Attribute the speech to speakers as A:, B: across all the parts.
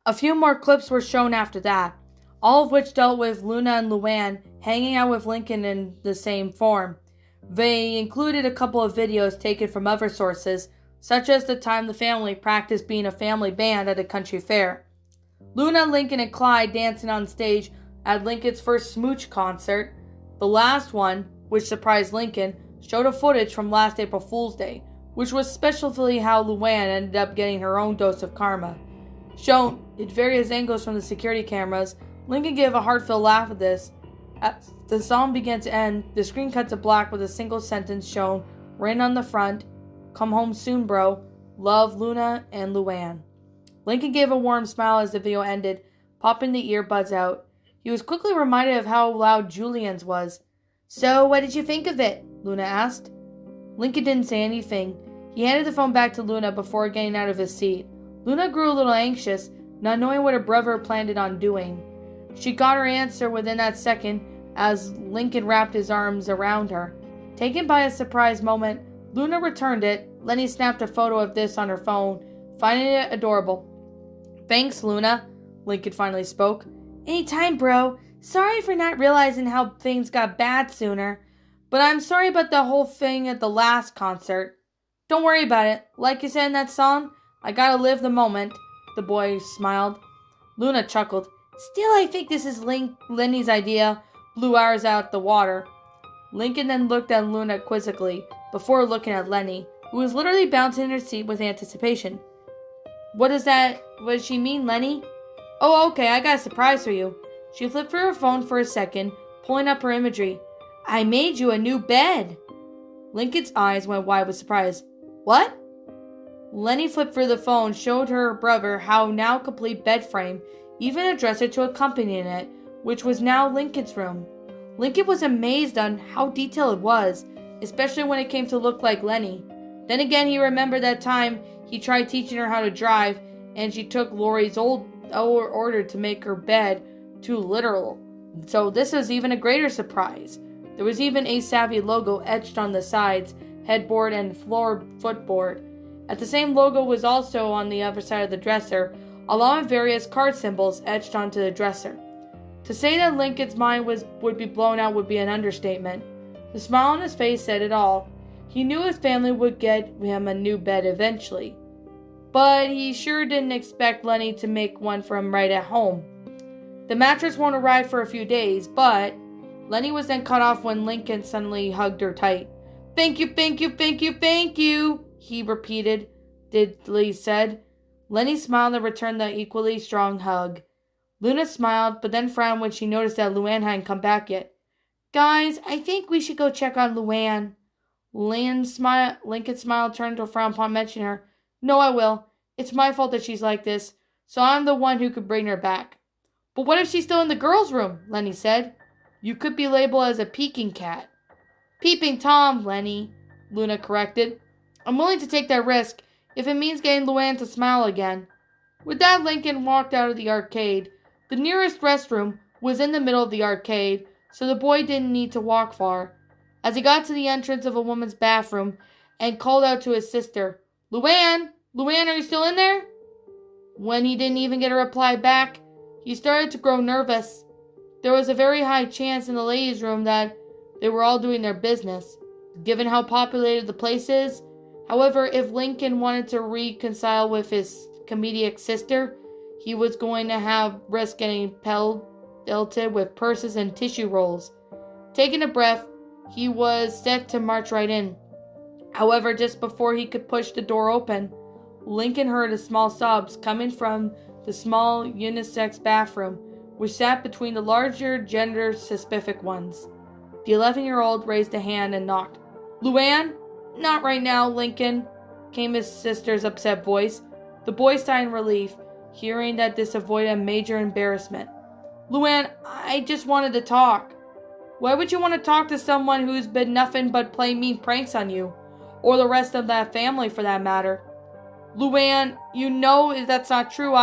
A: A few more clips were shown after that, all of which dealt with Luna and Luann hanging out with Lincoln in the same form. They included a couple of videos taken from other sources, such as the time the family practiced being a family band at a country fair. Luna, Lincoln, and Clyde dancing on stage at Lincoln's first Smooch concert. The last one, which surprised Lincoln, showed a footage from last April Fool's Day, which was especially how Luann ended up getting her own dose of karma. Shown at various angles from the security cameras, Lincoln gave a heartfelt laugh at this. As the song began to end, the screen cut to black with a single sentence shown written on the front, "Come home soon, bro. Love, Luna and Luann." Lincoln gave a warm smile as the video ended, popping the earbuds out. He was quickly reminded of how loud Julian's was. "So, what did you think of it?" Luna asked. Lincoln didn't say anything. He handed the phone back to Luna before getting out of his seat. Luna grew a little anxious, not knowing what her brother planned on doing. She got her answer within that second as Lincoln wrapped his arms around her. Taken by a surprise moment, Luna returned it. Lenny snapped a photo of this on her phone, finding it adorable. "Thanks, Luna," Lincoln finally spoke. "Anytime, bro. Sorry for not realizing how things got bad sooner. But I'm sorry about the whole thing at the last concert. Don't worry about it. Like you said in that song, I gotta live the moment." The boy smiled. Luna chuckled. "Still, I think this is Lenny's idea. Blew ours out the water." Lincoln then looked at Luna quizzically, before looking at Lenny, who was literally bouncing in her seat with anticipation. What does she mean, Lenny?" "Oh, okay, I got a surprise for you." She flipped through her phone for a second, pulling up her imagery. "I made you a new bed." Lincoln's eyes went wide with surprise. "What?" Lenny flipped through the phone, showed her brother how now complete bed frame, even a dresser to accompany it, which was now Lincoln's room. Lincoln was amazed on how detailed it was, especially when it came to look like Lenny. Then again, he remembered that time he tried teaching her how to drive, and she took Lori's old order to make her bed too literal. So this was even a greater surprise. There was even a Savvy logo etched on the sides, headboard, and footboard. At the same logo was also on the other side of the dresser, along with various card symbols etched onto the dresser. To say that Lincoln's mind would be blown out would be an understatement. The smile on his face said it all. He knew his family would get him a new bed eventually. But he sure didn't expect Lenny to make one for him right at home. The mattress won't arrive for a few days, but Lenny was then cut off when Lincoln suddenly hugged her tight. "Thank you, thank you, thank you, thank you," he repeatedly said. Lenny smiled and returned the equally strong hug. Luna smiled, but then frowned when she noticed that Luann hadn't come back yet. "Guys, I think we should go check on Luann." Lincoln smiled, turned to a frown upon mentioning her. "No, I will. It's my fault that she's like this, so I'm the one who could bring her back." "But what if she's still in the girls' room?" Lenny said. "You could be labeled as a peeking cat." "Peeping Tom, Lenny," Luna corrected. "I'm willing to take that risk if it means getting Luann to smile again." With that, Lincoln walked out of the arcade. The nearest restroom was in the middle of the arcade, so the boy didn't need to walk far. As he got to the entrance of a woman's bathroom and called out to his sister, "Luann! Luann, are you still in there?" When he didn't even get a reply back, he started to grow nervous. There was a very high chance in the ladies' room that they were all doing their business, given how populated the place is. However, if Lincoln wanted to reconcile with his comedic sister, he was going to have risk getting pelted with purses and tissue rolls. Taking a breath, he was set to march right in. However, just before he could push the door open, Lincoln heard a small sobs coming from the small unisex bathroom, which sat between the larger gender-specific ones. The 11-year-old raised a hand and knocked. "Luann? Not right now, Lincoln," came his sister's upset voice. The boy sighed in relief, hearing that this avoided a major embarrassment. "Luann, I just wanted to talk." "Why would you want to talk to someone who's been nothing but playing mean pranks on you? Or the rest of that family, for that matter." "Luann, you know that's not true.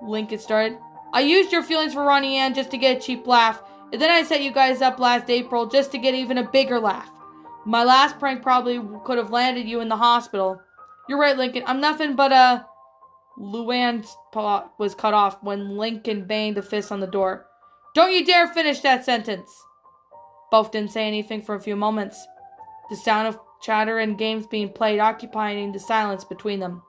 A: Lincoln started. "I used your feelings for Ronnie Ann just to get a cheap laugh, and then I set you guys up last April just to get even a bigger laugh. My last prank probably could have landed you in the hospital." "You're right, Lincoln. I'm nothing but a..." Luann's paw was cut off when Lincoln banged a fist on the door. Don't you dare finish that sentence! Both didn't say anything for a few moments, the sound of chatter and games being played occupying the silence between them.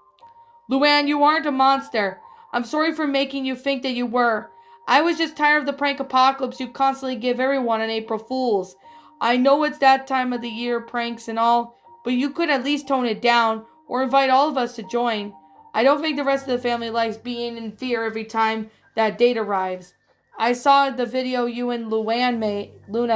A: Luann, you aren't a monster. I'm sorry for making you think that you were. I was just tired of the prank apocalypse you constantly give everyone on April Fools. I know it's that time of the year, pranks and all, but you could at least tone it down or invite all of us to join. I don't think the rest of the family likes being in fear every time that date arrives. I saw the video you and Luna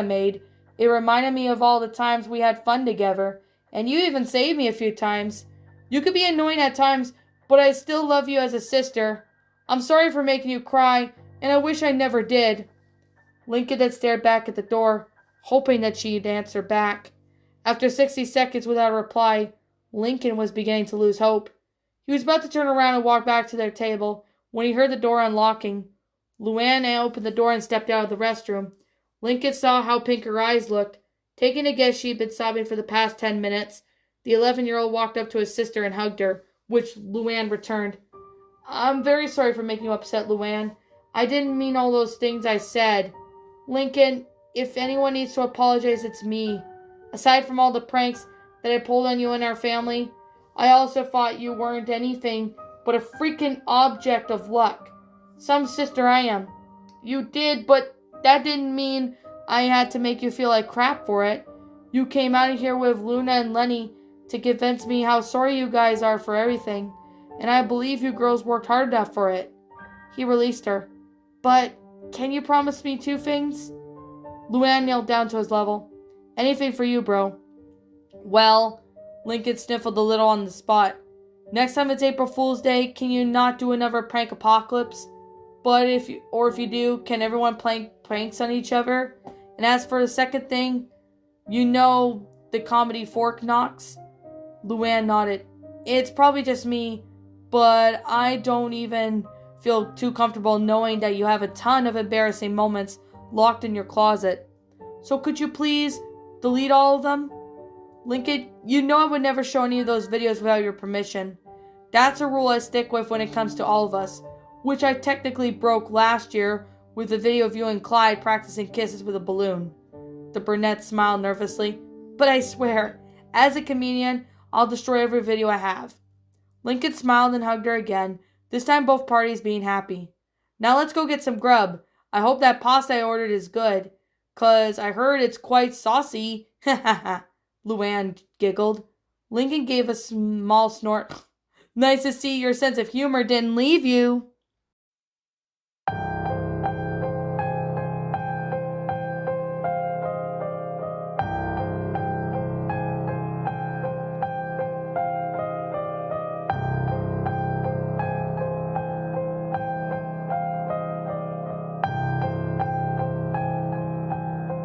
A: made. It reminded me of all the times we had fun together, and you even saved me a few times. You could be annoying at times, but I still love you as a sister. I'm sorry for making you cry, and I wish I never did. Lincoln had stared back at the door, hoping that she'd answer back. After 60 seconds without a reply, Lincoln was beginning to lose hope. He was about to turn around and walk back to their table when he heard the door unlocking. Luann opened the door and stepped out of the restroom. Lincoln saw how pink her eyes looked. Taking a guess she'd been sobbing for the past 10 minutes, the 11-year-old walked up to his sister and hugged her, which Luann returned. I'm very sorry for making you upset, Luann. I didn't mean all those things I said. Lincoln, if anyone needs to apologize, it's me. Aside from all the pranks that I pulled on you and our family, I also thought you weren't anything but a freaking object of luck. Some sister I am. You did, but that didn't mean I had to make you feel like crap for it. You came out of here with Luna and Lenny to convince me how sorry you guys are for everything, and I believe you girls worked hard enough for it. He released her. But can you promise me 2 things? Luann knelt down to his level. Anything for you, bro. Well, Lincoln sniffled a little on the spot. Next time it's April Fool's Day, can you not do another prank apocalypse? But if you do, can everyone play pranks on each other? And as for the second thing, you know the comedy Fork Knocks? Luann nodded. It's probably just me, but I don't even feel too comfortable knowing that you have a ton of embarrassing moments locked in your closet. So could you please delete all of them? Lincoln, you know I would never show any of those videos without your permission. That's a rule I stick with when it comes to all of us, which I technically broke last year with the video of you and Clyde practicing kisses with a balloon. The brunette smiled nervously. But I swear, as a comedian, I'll destroy every video I have. Lincoln smiled and hugged her again, this time both parties being happy. Now let's go get some grub. I hope that pasta I ordered is good, 'cause I heard it's quite saucy. Ha ha ha. Luann giggled. Lincoln gave a small snort. Nice to see your sense of humor didn't leave you.